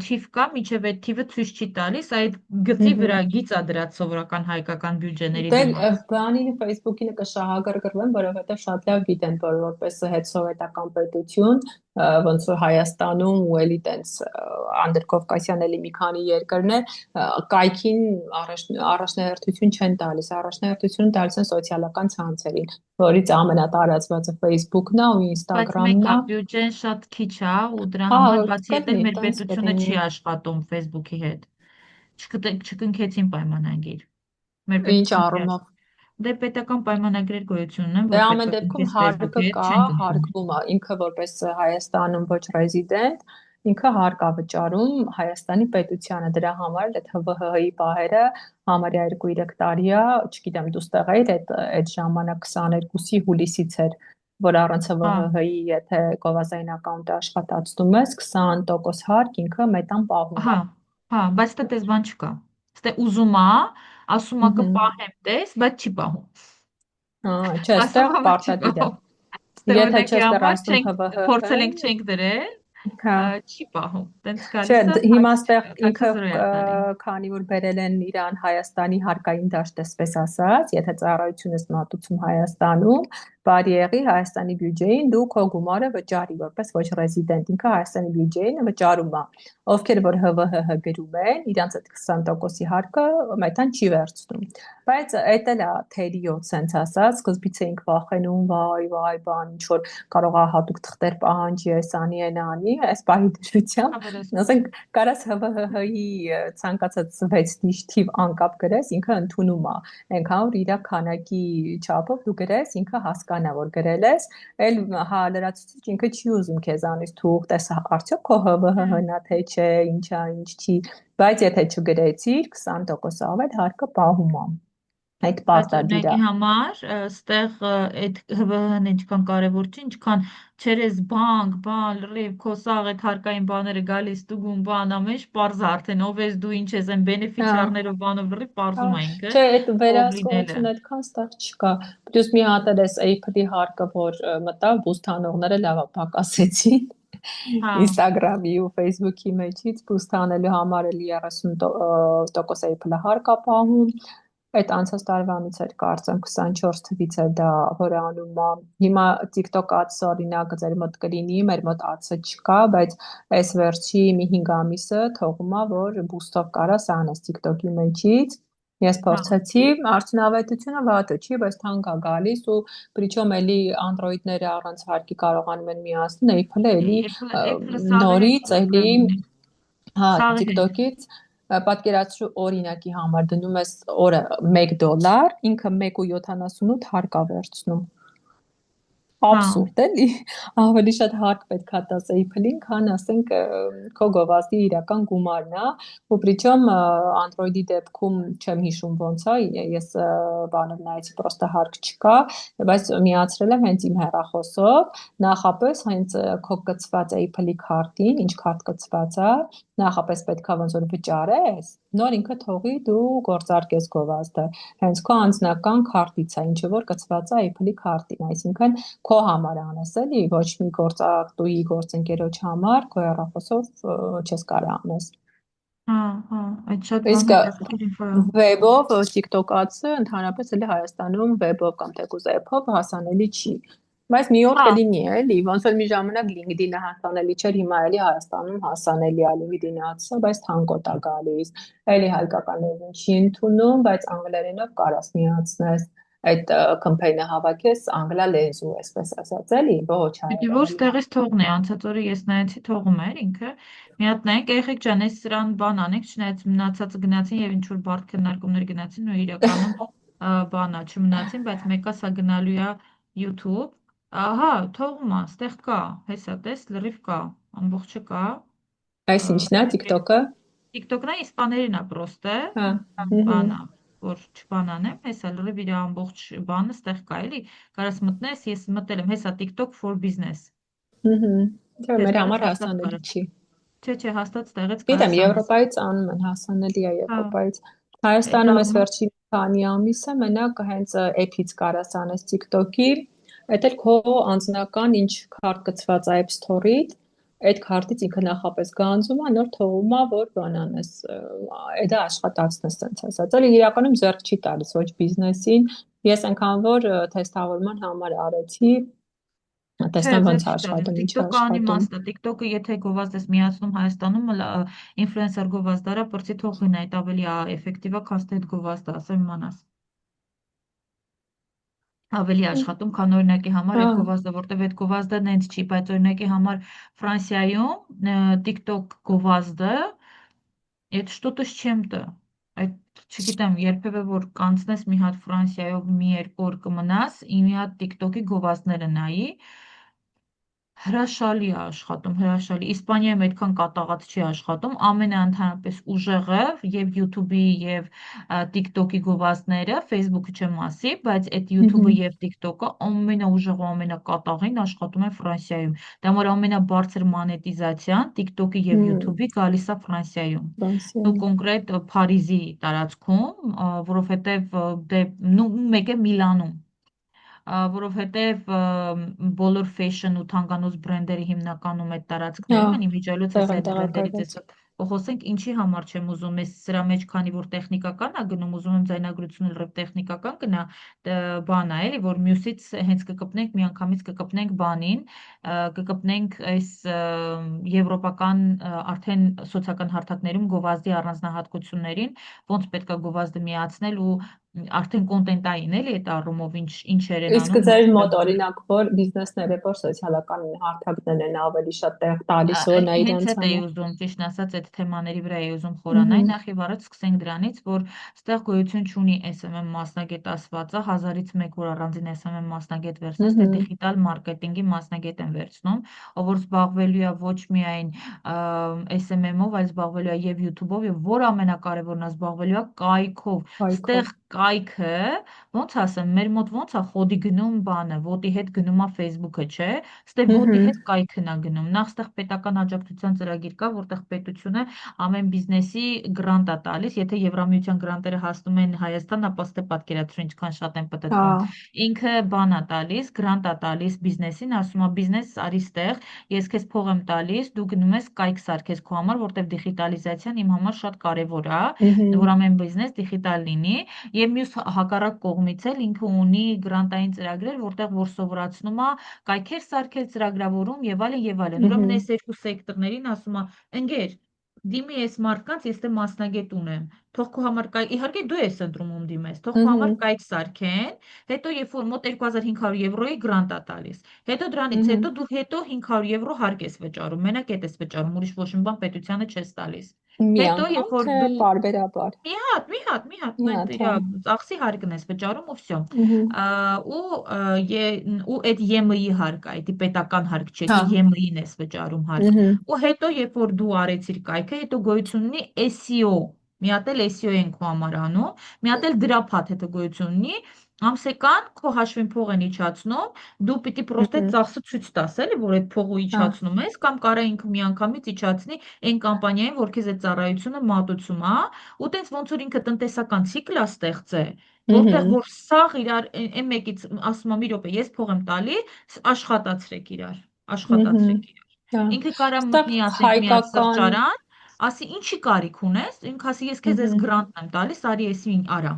թիվ կա, միջև այդ թիվը ցույց չի տալիս, այդ գծի վրա գիծ է դրած սովորական հայկական բյուջեների Դե դիմաց։ բանին Facebook-ին կշահագրգռվեն, որովհետև շատ լավ գիտեն, որ որպես հետսովետական պետություն, ոնց որ Հայաստանում ու էլի տենց Անդրկովկասյան էլի մի քանի երկրներ կայքին առաջնահերթություն չեն տալիս, առաջնահերթություն տալիս են սոցիալական ցանցերին, որից ամենատարածվածը Facebook-ն է ու Բայց մեկ Instagram-ն է, է։ բյուջեն շատ քիչ է ու դրա Հա, համար բացի այդ էլ կլինի, մեր տենց պետությունը կլինի։ չի աշխատում Facebook-ի հետ։ Չկնքեցին պայմանագիր։ Մեր Ինչ պետությունը չի առումով։ աշխատում։ Դե պետական պայմանագրեր գոյություն ունեն, Դե որ պետք ամեն է դեպքում կնքես հարկը Facebook-ի հետ, կա, չեն կնքում։ հարկվում է, ինքը որպես Հայաստանում ոչ ռեզիդենտ, ինքը հարկ է վճարում Հայաստանի պետությանը, դրա համար էլ այդ ՀՎՀ-ի պահերը համարյա 2-3 տարի է, չգիտեմ, դու ստեղ էիր, այդ ժամանակ 22-ի հուլիսից էր, որ առանց Հա, ՀՎՀ-ի, եթե գովազային ակաունտը աշխատացնում ես, 20% հարկ ինքը մետան պահում հա, է։ հա, բայց դա դες բան չկա։ Ստե ուզում է, ասում է Ահա։ կպահեմ դες, բայց չի պահում։ Հա, չէ, Ասում ստեղ է, որ չի պարտադիր է։ պահում։ Ստե Եթե օրինակի չես համար դեռ չենք ՀՎՀ, փորձել ենք դրել, հա, չի պահում։ Տենց չէ, գալիս է, հիմա ստեղ թաքցը ինքը զրո է տալի։ քանի որ բերել են իրան Հայաստանի հարկային դաշտ, այսպես ասած, եթե ծառայություն ես մատուցում Հայաստանում, բարի եղի Հայաստանի բյուջեին դու քո գումարը վճարի, որպես ոչ ռեզիդենտ, ինքը Հայաստանի բյուջեին վճարում է։ Ովքեր որ ՀՎՀ գրում են, իրանց այդ 20%-ի հարկը մետան չի վերցնում։ Բայց էդ էլ է թերիոց, սենց ասած, սկզբից էինք վախենում, վայ, բան, ինչ որ կարող է հատուկ թղթեր պահանջի, այս անի, այն անի, այս պահի դրությամբ Հավերասկոպ։ ասենք կարաս ՀՎՀ-ի ցանկացած 6 նիշ թիվ անկապ գրես, ինքը ընդունում է։ Այնքան որ իր քանակի չափով դու գրես, ինքը հասկանա որ գրել ես, այլ հա լրացուցիչ ինքը չի ուզում քեզանից թուղթ, տեսա արդյոք քո ՀՎՀ-ն է թե չէ, ինչա, ինչ չի, բայց եթե չգրեցիր 20% ավել հարկը պահում է։ Այդ Բայց պարտադիր է։ օրինակի համար ստեղ այդ ՀՎՀ-ն ինչքան կարևոր չի, ինչքան չերես բան, լրիվ քո սաղ այդ հարկային բաները գալիս տուգում բան ամեն ինչ պարզ է արդեն ով ես դու ինչ ես այն Հա, բենեֆիցիարներով բանով լրիվ հա, պարզում է ինքը չէ, այդ ով լինելը։ վերահսկողությունը այդքան ստեղ չկա։ Պլյուս մի հատ էլ էս Apple-ի հարկը, որ մտավ, բուսթանողները լավ պակասեցին։ Հա, Instagram-ի ու Facebook-ի մեջից բուստ անելու համար էլ 30% Apple-ը հարկ է պահում։ Այդ անցած տարվանից էր կարծեմ 24 թվից էր դա որ անում է։ Հիմա TikTok Ads օրինակ ձեր մոտ կլինի, մեր մոտ Ads-ը չկա, բայց այս վերջի մի 5 ամիսը թողում է որ բուստով կարաս անես TikTok-ի մեջից։ Ես հա։ փորձեցի, արդյունավետությունը վատը չի, բայց թանկ է գալիս ու պրիչոմ էլի Android-ները առանց հարկի կարողանում են միացնել, Apple-ը էլի Apple-ը սաղի հետ նորից էլի հա սաղի հետ։ TikTok-ից պատկերացրու օրինակի համար դնում ես օրը $1, ինքը 1.78 հարկ է վերցնում։ Հա, Абսուրդ էլի, ավելի շատ հարկ պետք է տաս Apple-ին, քան ասենք քո գովազդի իրական գումարն է, ու պրիչոմ Android-ի դեպքում չեմ հիշում ոնց է, ես բանով նայեցի, պրոստը հարկ չկա, բայց միացրել եմ հենց իմ հեռախոսով, նախապես հենց քո կցված Apple-ի քարտին, ինչ քարտ կցված է, նախապես պետքա ոնց որ վճարես, նոր ինքը թողի դու գործարկես գովազդը, հենց քո անձնական քարտից է, ինչը որ կցված է Apple-ի քարտին, այսինքն քո համար անես էլի, ոչ մի գործատուի գործընկերոջ համար քո հեռախոսով չես կարող անես։ հա, այդ շատ Իսկ անհետաքրքիր ինֆո է։ վեբով TikTok Ads-ը ընդհանրապես էլի Հայաստանում վեբով կամ թեկուզ app-ով հասանելի չի։ Բայց մի օր Հա, կլինի էլի, ոնց որ մի ժամանակ LinkedIn-ը հասանելի չէր, հիմա էլի Հայաստանում հասանելի է LinkedIn Ads-ը, բայց թանկոտ է գալիս։ Էլի հայկական լեզուն չի ընդունում, բայց անգլերենով կարաս միացնես։ այդ կամպեյնը հավաքես անգլա լեզու, այսպես ասած, էլի, ոչ Պիտի որ հայերենի։ ստեղից թողնի, անցած օրը ես նայեցի թողում էր ինքը։ Մի հատ նայեք, երեխեք ջան, այս սրան բան անեք, չնայած մնացածը գնացին եւ ինչ որ բարդ քննարկումներ գնացին ու իրականում բանա չմնացին, բայց մեկը սա գնալու է YouTube։ Ահա, թողում է, ստեղ կա, հեսա տես, լրիվ կա, ամբողջը կա։ Այս ինչն է TikTok-ը։ TikTok-ն է իսպաներեն է պրոստը, Հա։ բանա, որ չբանանեմ, հեսա լրիվ իր ամբողջ բանը ստեղ կա, էլի, կարաս մտնես, ես մտել եմ, հեսա TikTok for business։ Դե Չէ, մեր ստեղից համար հաստատ հասանելի կարաս։ չի։ Չէ, հաստատ ստեղից Գիտեմ, կարաս անես։ Եվրոպայից անում են, հասանելի է Հա, Եվրոպայից։ այդ Հայաստանում այս առումով վերջին քանի ամիսը մենակ հենց էփից կարաս անես TikTok-ի, այդ էլ քո անձնական ինչ քարտ գծված է App Store-ից, այդ քարտից ինքը նախապես գանձում է, նոր թողում է, որ բան անես, դա աշխատացնես, sense ասած։ Էլի իրականում ձեռք չի տալիս ոչ բիզնեսին։ Ես այնքան որ թեստավորման համար արեցի, չէ, տեսնեմ ոնց ձեռք է չի տալիս։ աշխատում, ինչ է TikTok-ը աշխատում։ անիմաստ է։ TikTok-ը եթե գովազդես միացնում Հայաստանում, ինֆլուենսեր գովազդարա, պրծի թող գնա, այդ ավելի էֆեկտիվ է, քան թե այդ գովազդը, ասեմ իմանաս։ Ավելի աշխատում, քան օրինակի համար Հա, այդ գովազդը, որտեվ այդ գովազդը նենց չի, բայց օրինակի համար Ֆրանսիայում TikTok գովազդը այդ что-то с чем-то։ Այդ չգիտեմ, երբևէ որ կանցնես մի հատ Ֆրանսիայով մի երկու օր կմնաս, մի հատ TikTok-ի գովազդները նայի, հրաշալի է աշխատում, հրաշալի։ Իսպանիայում այդքան կատաղած չի աշխատում, ամենը ընդհանրապես ուժեղը եւ YouTube-ի եւ TikTok-ի գովազդները, Facebook-ը չեմ ասի, բայց այդ YouTube-ը եւ TikTok-ը ամենաուժեղ ու ամենակատաղին աշխատում են Ֆրանսիայում։ Դա որ ամենաբարձր մանետիզացիան TikTok-ի եւ YouTube-ի գալիս է Ֆրանսիայում։ Ու Ֆրանսիայում։ կոնկրետ Փարիզի տարածքում, որովհետեւ դե նու մեկ է Միլանում որովհետև բոլոր fashion ու թանկանոց բրենդերի հիմնականում այդ Հա, տարածքներում են, իմիջիայլոց տեղ հեսա են այդ բրենդերից տեղակայված։ հեսա խոսենք ինչի համար չեմ ուզում, ես սրա մեջ քանի որ տեխնիկական է գնում, ուզում եմ ձայնագրությունը լրիվ տեխնիկական գնա, բան է էլի, որ մյուսից հենց կկպնենք, միանգամից կկպնենք բանին, կկպնենք այս եվրոպական արդեն սոցիալական հարթակներում գովազդի առանձնահատկություններին, ոնց պետք է գովազդը միացնել ու արդեն կոնտենտային էլի այդ առումով ինչեր են Իսկ անում, ձեր ոնց մոտ պետք է օրինակ որ բիզնեսները որ սոցիալական հարթակներն են ավելի շատ տեղ տալիս ու նա Հենց իրենց այդ էի համար։ ուզում, ճիշտն ասած, այդ թեմաների վրա էի ուզում խորանալ, նախ եւ առաջ սկսենք դրանից, որ ստեղ գոյություն չունի SMM մասնագետ ասվածը, հազարից մեկ որ առանձին SMM մասնագետ վերցնես, թե դիջիտալ մարքեթինգի մասնագետ են վերցնում, ով որ զբաղվելու է ոչ միայն SMM-ով, այլ զբաղվելու է եւ YouTube-ով եւ որ ամենակարևորն է զբաղվելու է կայքով։ Հայկով։ Ստեղ կայքը, ոնց ասեմ, մեր մոտ ոնց է խոդի գնում բանը, ոտի հետ գնում է Facebook-ը, չէ՞։ Ստեղ ոտի հետ կայքն է գնում։ Նախ ստեղ պետական աջակցության ծրագիր կա, որտեղ պետությունը ամեն բիզնեսի գրանտ է տալիս։ Եթե Եվրամիության գրանտերը հասնում են Հայաստան, ապա ստե պատկերացրու ինչքան շատ են Հա, պտտվում։ Ինքը բան է տալիս, գրանտ է տալիս բիզնեսին, ասում է բիզնես արի ստեղ, ես քեզ փող եմ տալիս, դու գնում ես կայք սարքես քո համար, որտեղ դիջիտալիզացիան իմ համար շատ կարևոր է, որ ամեն բիզնես դիջիտալ լինի, եւ մյուս հակառակ կողմից էլ ինքը ունի գրանտային ծրագրեր, որտեղ որ սովորացնում է կայքեր սարքել, ծրագրավորում եւ այլն եւ այլն։ Ուրեմն այս երկու սեկտորներին ասում է, ընկեր, դիմի այս մարդկանց, ես դե մասնագետ ունեմ։ Թող քո համար կայք, իհարկե դու ես ընտրում ում դիմես, թող քո համար կայք սարքեն, հետո երբ որ մոտ 2500 եվրոյի գրանտ է տալիս։ Հետո դրանից հետո դու հետո 500 եվրո հարկ ես վճարում, մենակ այդ ես վճարում, ուրիշ ոչ մի բան պետությանը չես տալիս։ մի Հետո անգամ երբ որ թե դու պարբերաբար։ մի հատ, Մի այդ հատ, իր հա։ ծախսի հարկն ես վճարում ու վсё։ Ու այդ ԵՄ-ի հարկ է, դա պետական հարկ չէ, Հա։ դու ԵՄ-ին ես վճարում հարկ։ Ու հետո երբ որ դու արեցիր կայքը, հետո գոյություն ունի SEO։ Մի հատ էլ SEO են քո համար անում, մի հատ էլ դրա փաթեթը գոյություն ունի, ամսեկան քո հաշվին փող են իջացնում, դու պիտի պրոստե ծախսը ցույց տաս, էլի, որ այդ փողը Հա։ իջացնում ես, կամ կարա ինքը միանգամից իջացնի այն կամպանիային, որ քեզ այդ ծառայությունը մատուցում է, ու տենց ոնց որ ինքը տնտեսական ցիկլ է ստեղծել, որտեղ որ սաղ իրար այն մեկից ասում եմ՝ «Մի րոպե, ես փող եմ տալի, աշխատացրեք իրար, աշխատացրեք Հա։ իրար»։ Ինքը կարա Ստեղ մտնի, ասենք, մի հատ հայկական սրճարան, ասի ինչի կարիք ունես, ինքը ասի ես քեզ այս գրանտն եմ տալիս, արի էսին արա։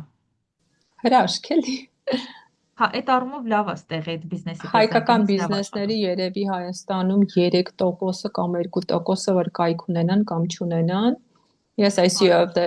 հրաշք էլի։ Հա, այդ առումով լավ է ստեղ այդ բիզնեսի Հայկական տեսանկյունից լավ բիզնեսների աշխատում։ երևի Հայաստանում 3%-ը կամ 2%-ը որ կայք ունենան կամ չունենան, Ես SEO-ը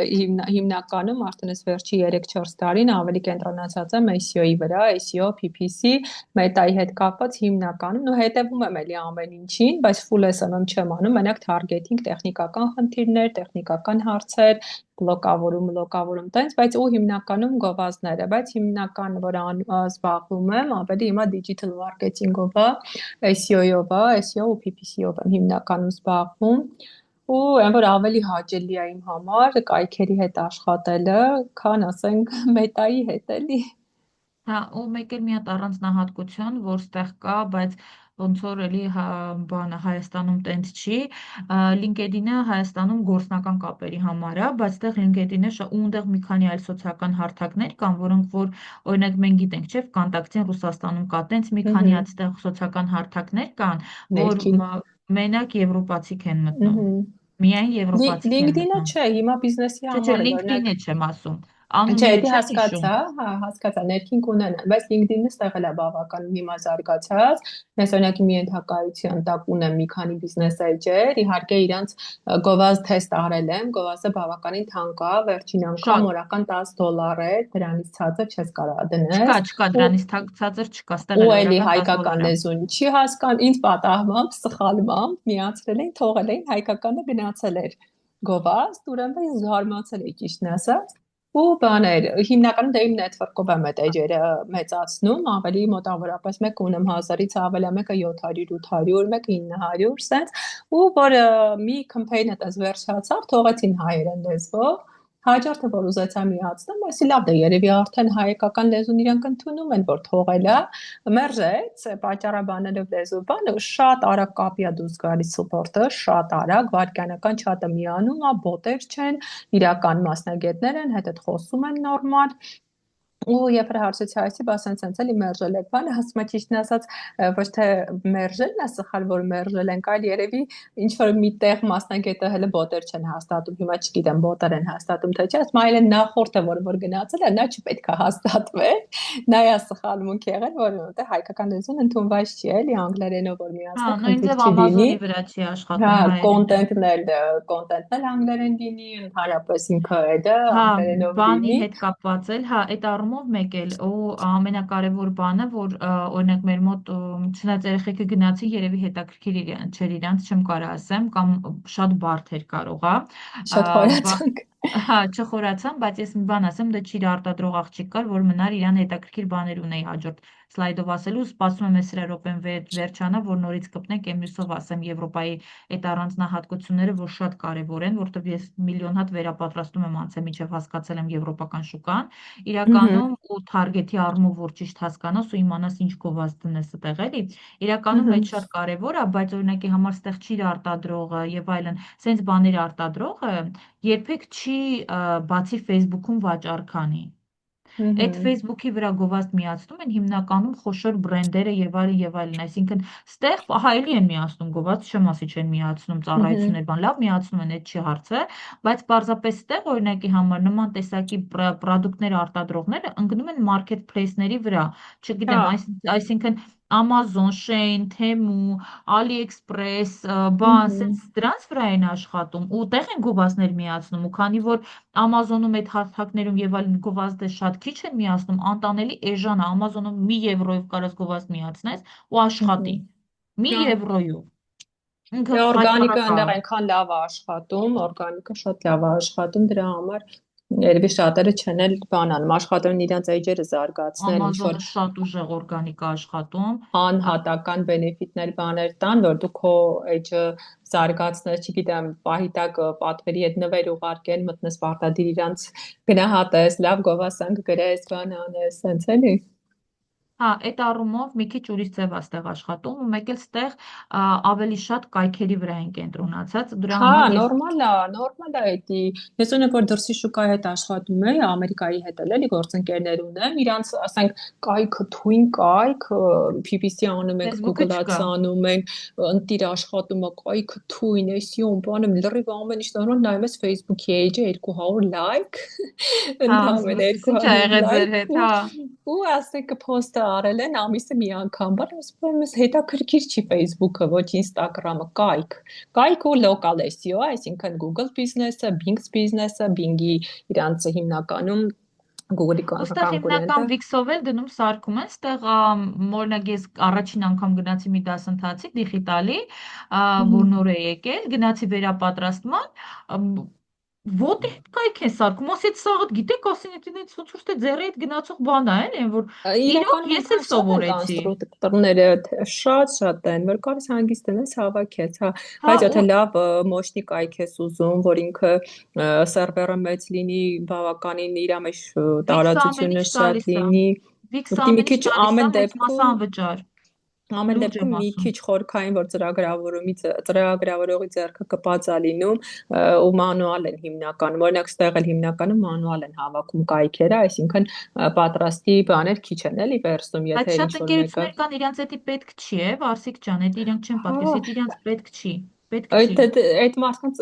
հիմնականում արդեն այս վերջի 3-4 տարին ավելի կենտրոնացած եմ SEO-ի վրա, SEO, PPC, Meta-ի հետ կապված հիմնականում, ու հետևում եմ էլի ամեն ինչին, բայց full SMM չեմ անում, մենակ targeting, տեխնիկական խնդիրներ, տեխնիկական հարցեր, բլոկավորում, տենց, բայց ու հիմնականում գովազդները, բայց հիմնական, որ զբաղվում եմ, ավելի հիմա digital marketing-ով է, SEO-ով է, SEO ու PPC-ով եմ հիմնականում զբաղվում։ Ու այն որ ավելի հաճելի է իմ համար կայքերի հետ աշխատելը, քան ասենք Meta-ի հետ էլի։ Հա, ու մեկ էլ մի հատ առանձնահատկություն, որ ստեղ կա, բայց ոնց որ էլի բանը Հայաստանում տենց չի, LinkedIn-ը Հայաստանում գործնական կապերի համար է, բայց ստեղ LinkedIn-ը ու ընդեղ մի քանի այլ սոցիալական հարթակներ կան, որոնք որ օրինակ մենք գիտենք, չէ՞, VKontakte-ին Ռուսաստանում կա, տենց մի քանի հատ ստեղ սոցիալական հարթակներ կան, որ Ներքին։ մենակ եվրոպացիք են մտնում։ Ըհը։ Միայն եվրոպացիք են LinkedIn-ը մտնում։ չէ, հիմա բիզնեսի Չէ, համար է, LinkedIn-ը օրինակ չեմ ասում։ Չէ, Անունները դի չեմ հիշում։ հասկացա, հա, հասկացա, ներքին կունենան, բայց LinkedIn-ը ստեղել է բավականին հիմա զարգացած։ Ես օրինակ մի ենթակայության տակ ունեմ մի քանի բիզնես էջեր, իհարկե իրանց գովազդ թեստ արել եմ, գովազդը բավականին թանկ է, վերջին անգամ Շատ օրական $10 էր, դրանից ցածր չես կարող դնես։ չկա, Ու դրանից ցածր չկա, ստեղ ու էլ է էլի օրական հայկական $10 է։ լեզուն չի հասկան, ինձ պատահմամբ, սխալմամբ միացրել էին, թողել էին, հայկականը գնացել էր գովազդ, ուրեմն ես զարմացել էի ճիշտն ասած։ Ու բաներ, հիմնականում դե իմ նետվորքով եմ այդ էջերը մեծացնում, ավելի մոտավորապես մեկը ունեմ 1000-ից ավել է, մեկը 700, 800, մեկը 900, սենց, ու որ մի campaign-ը դες վերջացավ, թողեցին հայերեն լեզվով, հաջորդը որ ուզեցա միացնեմ, ասի լավ դե երևի արդեն հայկական լեզուն իրանք ընդունում են, որ թողել է, մերժեց, պատճառաբանելով լեզու բանը, շատ արագ կապի է դուրս գալիս սուպորտը, շատ արագ, վայրկյանական չաթը միանում է, բոտեր չեն, իրական մասնագետներ են, հետդ խոսում են նորմալ, ու երբ հարցեցի այսի, բա սենց էլի մերժել եք բանը, ասում է ճիշտն ասած, ոչ թե մերժելն է սխալ, որ մերժել ենք, այլ երևի ինչ որ մի տեղ մասնագետը հələ բոտեր չեն հաստատում, հիմա չգիտեմ բոտեր են հաստատում թե չէ, ասում այլ նախորդը որ գնացել է, նա չպետք է հաստատվեր, նա է սխալմունք եղել, որ դե հայկական լեզուն ընդունված չի, էլի անգլերենով որ Հա, միացնեք, նույն խնդիր ձև չլինի։ Amazon-ի վրա չի Հա, աշխատում հայերենը։ կոնտենտն էլ անգլերեն լինի, ընդհանրապես ինքը էդը Հա, անգլերենով բանի լինի։ հետ կապված էլ, հա, այդ առումով մեկ էլ, ու ամենակարևոր բանը, որ օրինակ մեր մոտ, չնայած երեխեքը գնացին, երևի հետաքրքիր չէր իրանց, չեմ կարող ասեմ, կամ շատ բարդ էր կարող է, Շատ խորացանք։ հա, չխորացան, բայց ես մի բան ասեմ, դա ճիշտ արտադրող աղջիկ կար, որ մնար իրան հետաքրքիր բաներ ունեի հաջորդ սլայդով ասելու, սպասում եմ 10 րոպեն վերջանա, որ նորից կպնենք εμյուսով ասեմ Եվրոպայի այդ առանձնահատկությունները, որ շատ կարևոր են, որովհետև ես միլիոն հատ վերապատրաստում եմ անցել, մինչև հասկացել եմ եվրոպական շուկան, իրականում ու թարգեթի առումով որ ճիշտ հասկանաս ու իմանաս ինչ գովազդ դնես այդտեղ էլի, իրականում այդ շատ կարևոր է, բայց օրինակի համար ստեղ չի արտադրողը եւ այլն, սենց բաներ արտադրողը երբեք չի բացի Facebook-ում վաճառք անի։ Այդ Facebook-ի վրա գովազդ միացնում են հիմնականում խոշոր բրենդերը եւ այլն եւ այլն, այսինքն ստեղ հայելի են միացնում գովազդ, չեմ ասի չեն միացնում ծառայություններ, բան լավ միացնում են, այդ չի հարցը, բայց պարզապես ստեղ օրինակի համար նման տեսակի պրոդուկտներ արտադրողները ընկնում են մարքեթփլեյսների վրա, Հա, չգիտեմ, այսինքն Amazon, Shein, Temu, AliExpress, բան, սենց դրանց վրա են աշխատում ու տեղ են գովազդներ միացնում ու քանի որ Amazon-ում այդ հարթակներում եւ այլն գովազդը շատ քիչ են միացնում, անտանելի էժան է, Amazon-ում մի եվրոյով կարաս գովազդ միացնես ու աշխատի։ Մի հա։ եվրոյով։ Ինքը Դե օրգանիկը պայծառակա այնտեղ է։ այնքան լավ է աշխատում, օրգանիկը շատ լավ է աշխատում, դրա համար երևի շատերը չեն էլ բան անում, աշխատում են իրենց էջերը զարգացնել, ինչ որ Amazon-ը շատ ուժեղ օրգանիկ է աշխատում։ անհատական բենեֆիտներ բաներ տան, որ դու քո էջը զարգացնես, չգիտեմ, պահի տակ պատվերի հետ նվեր ուղարկեն, մտնես պարտադիր իրանց գնահատես, լավ գովասանք գրես, բան անես, սենց էլի։ Հա, այդ առումով մի քիչ ուրիշ ձև է ստեղ աշխատում ու մեկ էլ ստեղ ավելի շատ կայքերի վրա են կենտրոնացած։ Դրա Հա, համար ես նորմալ է էդի։ Ես ունենք որ դրսի շուկայի հետ աշխատում եմ, Ամերիկայի հետ էլ էլի գործընկերներ ունեմ, իրանց ասենք կայքը թույն կայք, PPC անում ենք, Facebook-ը Google չկա։ Ads անում ենք, ընտիր աշխատում է կայքը թույն, SEO-ում բանը լրիվ ամեն ինչ նորմալ նայում ես Facebook-ի էջը 200 լայք, Հա, ընդամենը ասում ինչ ա 200 եղել ձեր լայք հետ, հա։ ու ասենք post-ը արել են ամիսը մի անգամ, բայց ասում եմ, հետաքրքիր չի Facebook-ը, ոչ Instagram-ը, կայք ու local SEO, այսինքն Google business-ը, Bing business-ը, Bing-ի իրանց հիմնականում Google-ի Ոստեղ հիմնական կոնկուրենտը։ Wix-ով էլ դնում սարքում են, ստեղ օրինակ ես առաջին անգամ գնացի մի դասընթացի դիգիտալի, որ նոր է եկել, գնացի վերապատրաստման, ոտի հետ կայք են սարքում, ասի սաղը գիտեք, ասին այդ ոնց որ թե ձեռի հետ գնացող բան է, էլի, որ իրոք Իրականում ես էլ այնքան շատ են սովորեցի։ կոնստրուկտորները, շատ են, որ կարես հանգիստ դնես հավաքես, հա, Հա, բայց ու եթե լավ մощնի կայք ես ուզում, որ ինքը սերվերը մեծ լինի, բավականին իր մեջ Wix-ը ամեն տարածությունը ինչ շատ տալիս է։ լինի, Wix-ը ուտի մի ամեն ինչ քիչ տալիս է, ամեն մեծ մասը դեպքում անվճար։ ամեն Լուրջ դեպքում եմ մի ասում։ քիչ խորքային, որ ծրագրավորողի ձեռքը կպած է լինում ու մանուալ են հիմնականում, օրինակ ստեղ էլ հիմնականում մանուալ են հավաքում կայքերը, այսինքն պատրաստի բաներ քիչ են էլի վերցնում, Բայց եթե ինչ շատ որ մեկը ընկերություններ կան, իրանց էդի պետք չի է, Վարսիկ ջան, էդ իրանք չեն պատկերս, հա էդ իրանց պետք չի, պետք չի։ այդ մարդկանց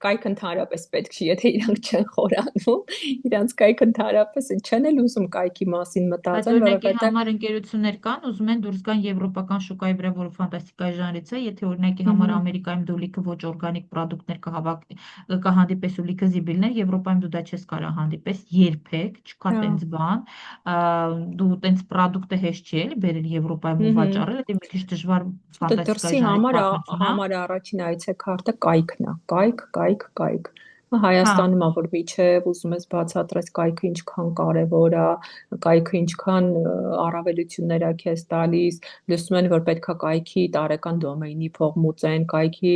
կայք ընդհանրապես պետք չի, եթե իրանք չեն խորանում, իրանք կայք ընդհանրապես չեն էլ ուզում կայքի մասին Բայց մտածել, օրինակի որովհետև համար ընկերություններ կան, ուզում են դուրս գան եվրոպական շուկայի վրա, որը ֆանտաստիկայի ժանրից է, եթե օրինակի համար Ամերիկայում դու լիքը ոչ օրգանիկ պրոդուկտներ կհանդիպես ու լիքը զիբիլներ, Եվրոպայում դու դա չես կարող հանդիպես երբեք, չկա հա տենց բան, դու տենց պրոդուկտը հեշտ չի էլի բերել Եվրոպայում ու վաճառել, դա մի քիչ դժվար Դե ֆանտաստիկայի դրսի ժանրի պատմություն է։ համար առաջին այցեքարտը կայքն է, կայք։ Հա, Հայաստանում ա որ միջև ուզում ես բացատրես կայքը ինչքան կարևոր է, կայքը ինչքան առավելություններ է քեզ տալիս, լսում են որ պետքա կայքի տարեկան դոմեյնի փող մուծեն, կայքի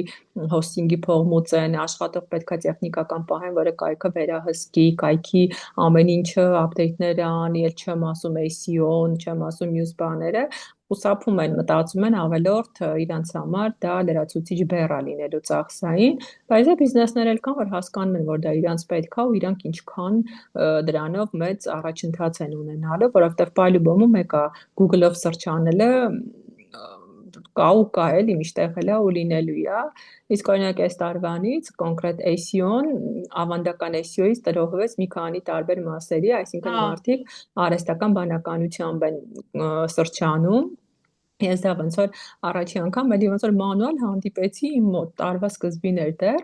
հոսթինգի փող մուծեն, աշխատող պետքա տեխնիկական պահեն, որը կայքը վերահսկի, կայքի ամեն ինչը update-ներ անի, էլ չեմ ասում SEO-ն, չեմ ասում մյուս բաները, խուսափում են, մտածում են ավելորդ իրանց համար դա լրացուցիչ բեռ է լինելու ծախսային, բայց է բիզնեսներ էլ կան, որ հասկանում են, որ դա իրանց պետք է ու իրանք ինչքան դրանով մեծ առաջընթաց են ունենալու, որովհետև պայլուբոմը մեկը Google-ով search անելը կա էլի միշտեղ էլ է ու լինելու է, իսկ օրինակ այս տարվանից կոնկրետ SEO-ն ավանդական SEO-ից տրոհվեց մի քանի տարբեր մասերի, այսինքն հա, մարդիկ արհեստական բանականությամբ են սրճանում ես դա ոնց որ առաջի անգամ էլի ոնց որ մանուալ հանդիպեցի իմ մոտ տարվա սկզբին էր դեռ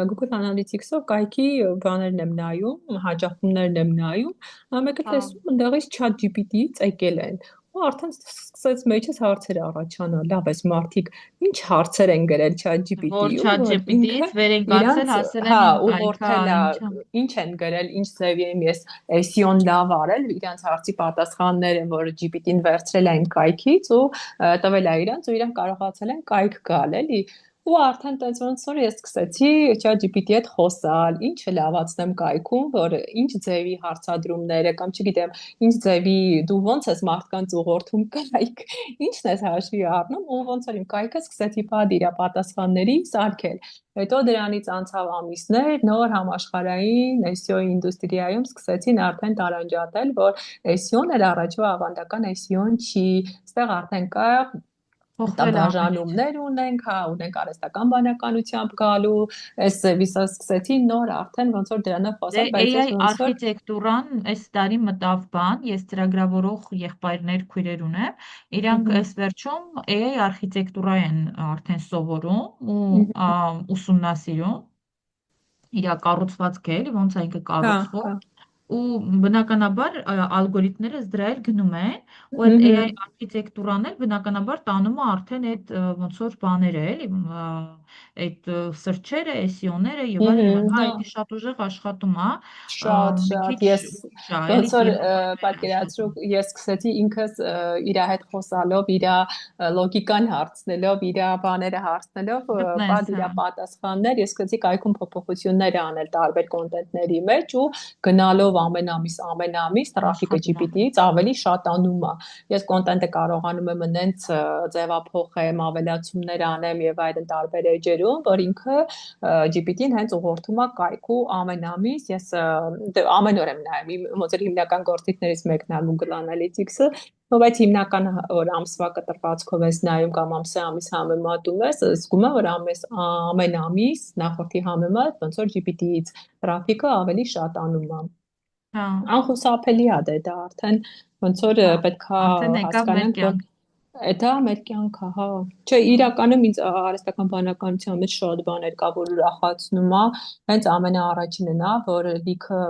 Google Analytics-ով կայքի բաներն եմ նայում, հաճախումներն եմ նայում, մեկ էլ հա, տեսնում ընդեղից ChatGPT-ից եկել են ու արդեն սկսեց մեջս հարցեր առաջանալ, լավ էս մարդիկ ինչ հարցեր են գրել որ ChatGPT-ում, chat որ GPT-ից ինքը վեր են կացել, իրանց հասել հա են իմ կայքա, ուղղորդել է ինչա։ ինչ են գրել, ինչ ձևի եմ ես SEO-ն լավ արել, իրանց հարցի պատասխանները, որ GPT-ն վերցրել է իմ կայքից ու տվել է իրանց ու իրանք կարողացել են կայք գալ, էլի։ Ու արդեն տենց ոնց որ ես սկսեցի ChatGPT-ի հետ խոսալ, ինչը լավացնեմ կայքում, որ ինչ ձևի հարցադրումները կամ չգիտեմ, ինչ ձևի դու ոնց ես մարդկանց ուղղորդում կայք, ինչն ես հաշվի առնում ու ոնց որ իմ կայքը սկսեցի պատիրա պատասխանների սարքել։ Հետո դրանից անցավ ամիսներ, նոր համաշխարհային SEO ինդուստրիայում սկսեցին արդեն տարանջատել, որ SEO-ն էլ առաջվա ավանդական SEO-ն չի, ստեղ արդեն կա Փոխվել է ամեն ինչ։ բաժանումներ ունենք արհեստական բանականությամբ գալու, այս վիսա սկսեցի նոր արդեն ոնց որ դրանով Դե խոսալ, բայց ես AI ոնց որ արխիտեկտուրան այս տարի մտավ բան, ես ծրագրավորող եղբայրներ քույրեր ունեմ, իրանք այս վերջում AI արխիտեկտուրա են արդեն սովորում ու ուսումնասիրում, իր կառուցվածքը էլի ոնց է ինքը հա, կառուցվում հա, ու բնականաբար ալգորիթմները ըստ դրա էլ գնում են ու այդ հհ, AI արխիտեկտուրան էլ բնականաբար տանում է արդեն այդ ոնց որ բաները էլի այդ սրճերը, SEO-ները եւ այլն, հա, հա, դա շատ ուժեղ աշխատում է, մի շատ քիչ ես ուրիշ է, էլի ոնց որ Եվրոպայում էլ պատկերացրու աշխատում։ ես սկսեցի ինքս իր հետ խոսալով իր լոգիկան հարցնելով իր բաները հարցնելով Գտնես, պատ իր հա, պատասխաններ ես սկսեցի կայքում փոփոխություններ անել տարբեր կոնտենտների մեջ ու գնալով ամեն ամիս տրաֆիկը աշխատում է։ GPT-ից ավելի շատանում է ես կոնտենտը կարողանում եմ նենց ձևափոխեմ ավելացումներ անեմ եւ այլն տարբեր էջերում որ ինքը GPT-ն հենց ուղղորդում է կայքու ամեն ամիս ես ամեն օր եմ նայում իմ ոնց որ հիմնական գործիքներից մեկն է Google Analytics-ը բայց հիմնական որ ամսվա կտրվածքով ես նայում կամ ամիս համեմատում ես զգում եմ որ ամեն ամիս նախորդի համեմատ ոնց որ GPT-ից տրաֆիկը ավելի շատանում է Հա, Անխուսափելի է դա արդեն ոնց որ հա, պետքա արդեն եկավ մեր հասկանանք, որ կյանք։ դա մեր կյանքը, հա։ Չէ, Հա, իրականում ինձ արհեստական բանականության մեջ շատ բաներ կա, որ ուրախացնում է։ Հենց ամենաառաջինը նա, որ լիքը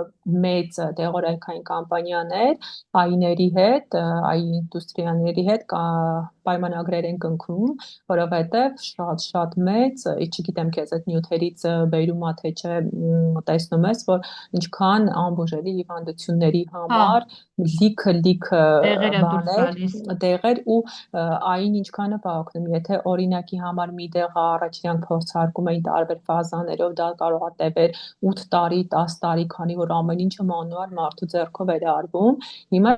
մեծ դեղորայքային կամպանիաներ այների հետ, այ ինդուստրիաների հետ պայմանագրեր են կնքում, որովհետև շատ մեծ, չգիտեմ քեզ այդ նյութերից բերում է թե չէ, տեսնում ես, որ ինչքան անբուժելի հիվանդությունների հա, համար լիքը տեղեր է դուրս բաներ, գալիս։ դեղեր ու այն ինչքան է բաղակնում, եթե օրինակի համար մի դեղը առաջին փորձարկում էին տարբեր ֆազաներով, դա կարող է տևել 8 տարի, 10 տարի, քանի որ ամեն ինչը մանուալ մարդու ձեռքով էր արվում։ Հիմա